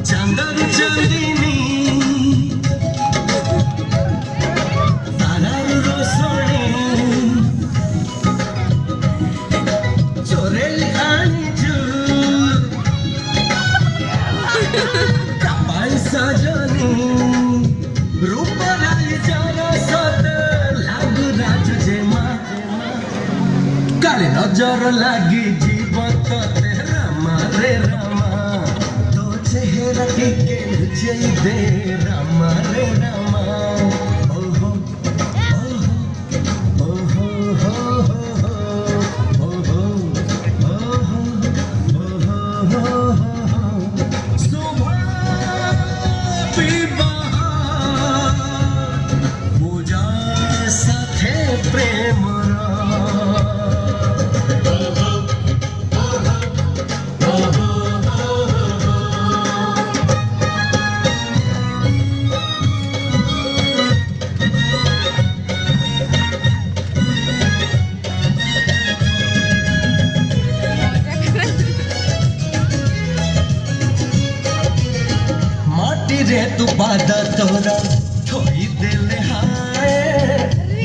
चंदन चंदिनी तारार रोसणी चोरेली आनिजु कपाई सजनी रूपराई जरा सत लागु राज जेमा काले नजर लागी जीवन ते रामा रे रामा तो चेहरा टिके लुचई दे रामा रे रामा ओहो ओहो ओहो ओहो ओहो ओहो ओहो सुबह विवाह पूजा साथे प्रेम रे तू बादा तोरा थोड़ी दिल हाय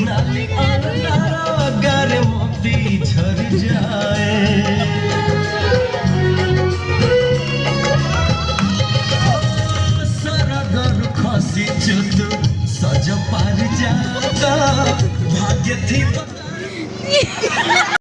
नाली नारा गर मोती झर जाए सारा घर खसी चुत सज पार जाता भाग्य थी